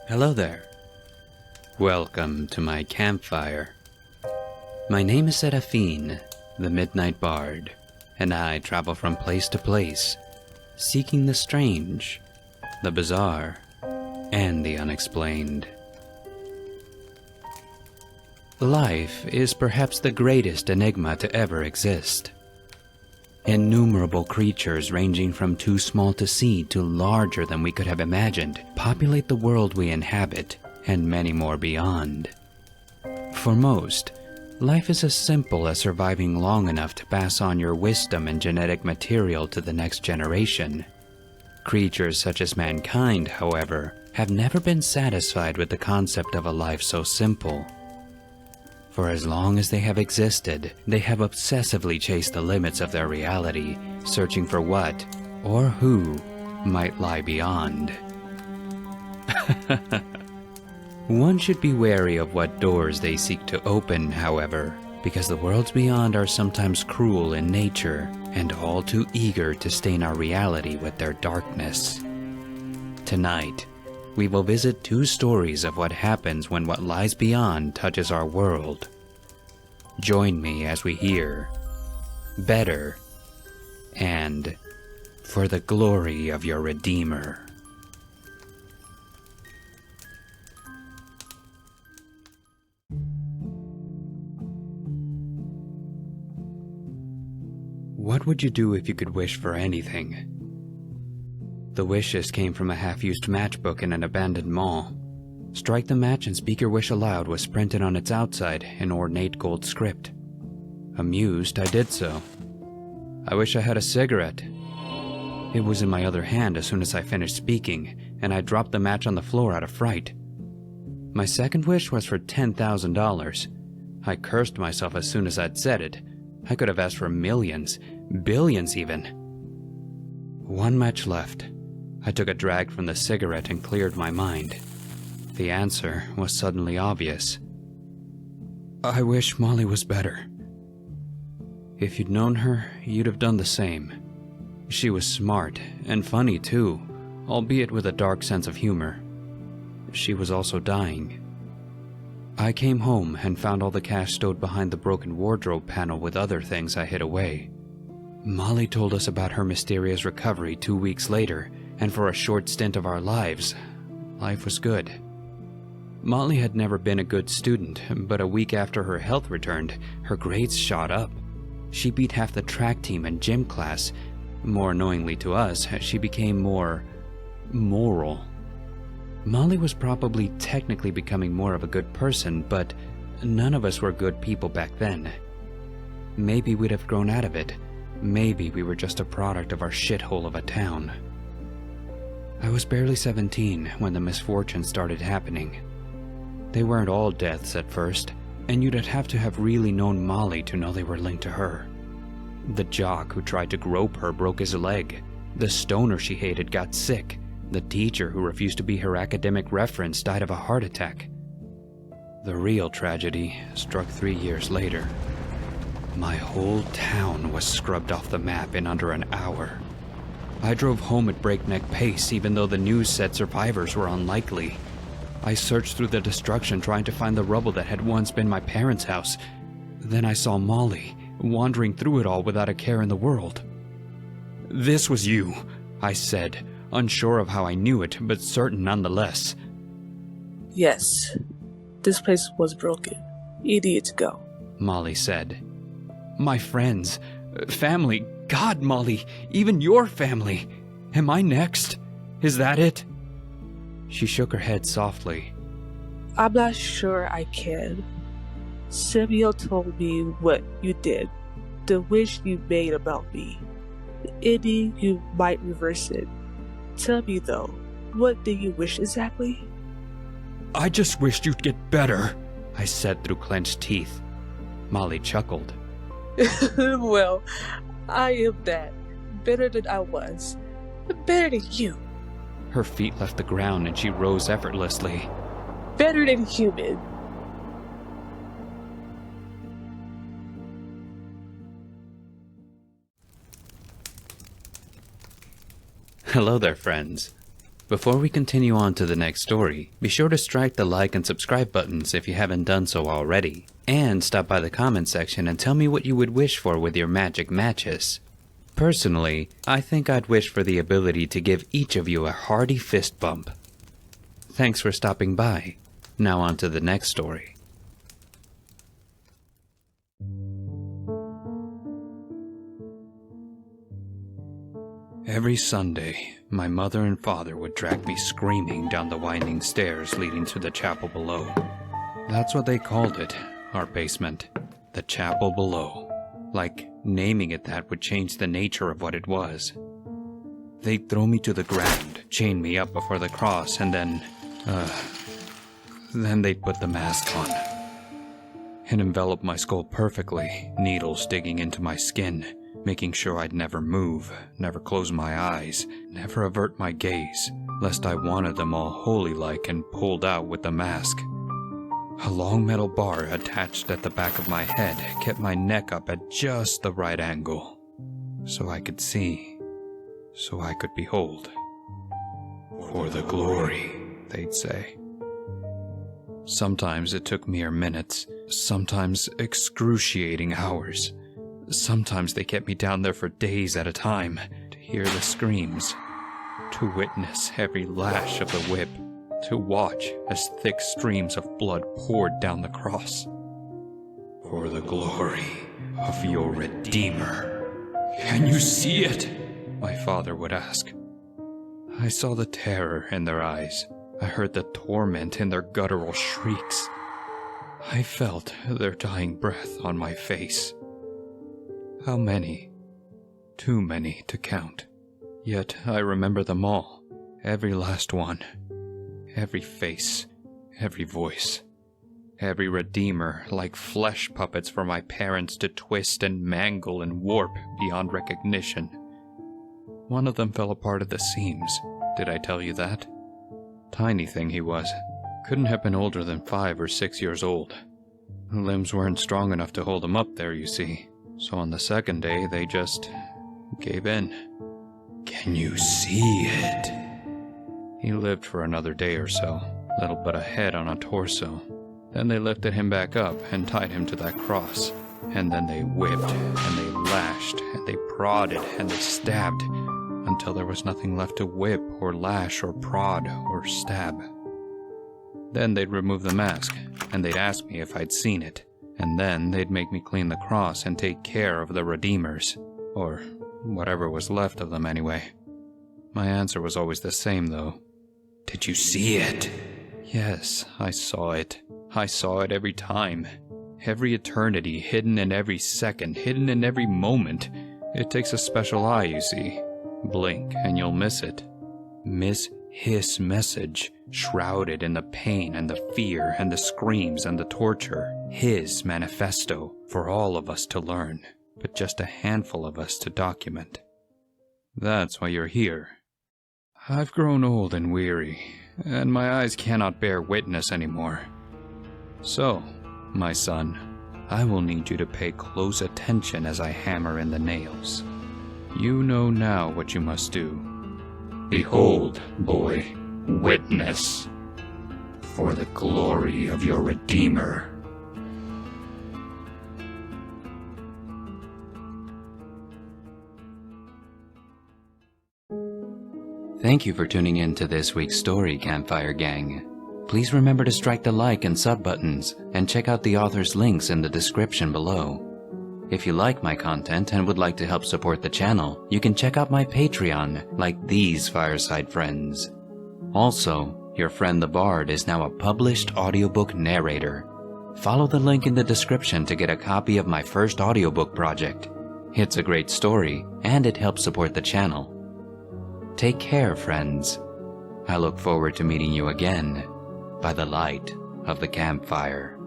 Hello there. Welcome to my campfire. My name is Seraphine, the Midnight Bard, and I travel from place to place, seeking the strange, the bizarre, and the unexplained. Life is perhaps the greatest enigma to ever exist. Innumerable creatures ranging from too small to see to larger than we could have imagined populate the world we inhabit, and many more beyond. For most, life is as simple as surviving long enough to pass on your wisdom and genetic material to the next generation. Creatures such as mankind, however, have never been satisfied with the concept of a life so simple. For as long as they have existed, they have obsessively chased the limits of their reality, searching for what, or who, might lie beyond. One should be wary of what doors they seek to open, however, because the worlds beyond are sometimes cruel in nature, and all too eager to stain our reality with their darkness. Tonight, we will visit two stories of what happens when what lies beyond touches our world. Join me as we hear Better and For the Glory of Your Redeemer. What would you do if you could wish for anything? The wishes came from a half-used matchbook in an abandoned mall. Strike the match and speak your wish aloud was printed on its outside in ornate gold script. Amused, I did so. I wish I had a cigarette. It was in my other hand as soon as I finished speaking, and I dropped the match on the floor out of fright. My second wish was for $10,000. I cursed myself as soon as I'd said it. I could have asked for millions, billions even. One match left. I took a drag from the cigarette and cleared my mind. The answer was suddenly obvious. I wish Molly was better. If you'd known her, you'd have done the same. She was smart and funny too, albeit with a dark sense of humor. She was also dying. I came home and found all the cash stowed behind the broken wardrobe panel with other things I hid away. Molly told us about her mysterious recovery 2 weeks later, and for a short stint of our lives, life was good. Molly had never been a good student, but a week after her health returned, her grades shot up. She beat half the track team and gym class. More annoyingly to us, she became more moral. Molly was probably technically becoming more of a good person, but none of us were good people back then. Maybe we'd have grown out of it. Maybe we were just a product of our shithole of a town. I was barely 17 when the misfortunes started happening. They weren't all deaths at first, and you'd have to have really known Molly to know they were linked to her. The jock who tried to grope her broke his leg. The stoner she hated got sick. The teacher who refused to be her academic reference died of a heart attack. The real tragedy struck 3 years later. My whole town was scrubbed off the map in under an hour. I drove home at breakneck pace even though the news said survivors were unlikely. I searched through the destruction trying to find the rubble that had once been my parents' house. Then I saw Molly, wandering through it all without a care in the world. "This was you," I said, unsure of how I knew it, but certain nonetheless. "Yes, this place was broken. Idiots go," Molly said. "My friends, family, God, Molly, even your family. Am I next? Is that it?" She shook her head softly. "I'm not sure I can. Samuel told me what you did, the wish you made about me. Any, you might reverse it. Tell me though, what did you wish exactly?" "I just wished you'd get better," I said through clenched teeth. Molly chuckled. "Well, I am that. Better than I was. Better than you. Her feet left the ground and she rose effortlessly. Better than human." Hello there, friends. Before we continue on to the next story, be sure to strike the like and subscribe buttons if you haven't done so already, and stop by the comment section and tell me what you would wish for with your magic matches. Personally, I think I'd wish for the ability to give each of you a hearty fist bump. Thanks for stopping by. Now on to the next story. Every Sunday, my mother and father would drag me screaming down the winding stairs leading to the chapel below. That's what they called it, our basement, the chapel below. Like, naming it that would change the nature of what it was. They'd throw me to the ground, chain me up before the cross, and then they'd put the mask on. It enveloped my skull perfectly, needles digging into my skin, making sure I'd never move, never close my eyes, never avert my gaze, lest I wanted them all holy-like and pulled out with the mask. A long metal bar attached at the back of my head kept my neck up at just the right angle, so I could see, so I could behold. For the glory, they'd say. Sometimes it took mere minutes, sometimes excruciating hours. Sometimes they kept me down there for days at a time, to hear the screams, to witness every lash of the whip, to watch as thick streams of blood poured down the cross. For the glory of your Redeemer. Can you see it? My father would ask. I saw the terror in their eyes. I heard the torment in their guttural shrieks. I felt their dying breath on my face. How many? Too many to count. Yet I remember them all, every last one. Every face, every voice. Every Redeemer, like flesh puppets for my parents to twist and mangle and warp beyond recognition. One of them fell apart at the seams. Did I tell you that? Tiny thing he was. Couldn't have been older than 5 or 6 years old. Limbs weren't strong enough to hold him up there, you see. So on the second day, they just gave in. Can you see it? He lived for another day or so, little but a head on a torso. Then they lifted him back up and tied him to that cross. And then they whipped, and they lashed, and they prodded, and they stabbed, until there was nothing left to whip, or lash, or prod, or stab. Then they'd remove the mask, and they'd ask me if I'd seen it. And then they'd make me clean the cross and take care of the Redeemers. Or whatever was left of them anyway. My answer was always the same, though. Did you see it? Yes, I saw it. I saw it every time. Every eternity, hidden in every second, hidden in every moment. It takes a special eye, you see. Blink and you'll miss it. Miss his message, shrouded in the pain and the fear and the screams and the torture. His manifesto for all of us to learn, but just a handful of us to document. That's why you're here. I've grown old and weary, and my eyes cannot bear witness anymore. So, my son, I will need you to pay close attention as I hammer in the nails. You know now what you must do. Behold, boy, witness, for the glory of your Redeemer. Thank you for tuning in to this week's story, Campfire Gang. Please remember to strike the like and sub buttons, and check out the author's links in the description below. If you like my content and would like to help support the channel, you can check out my Patreon, like these fireside friends. Also, your friend the Bard is now a published audiobook narrator. Follow the link in the description to get a copy of my first audiobook project. It's a great story, and it helps support the channel. Take care, friends. I look forward to meeting you again by the light of the campfire.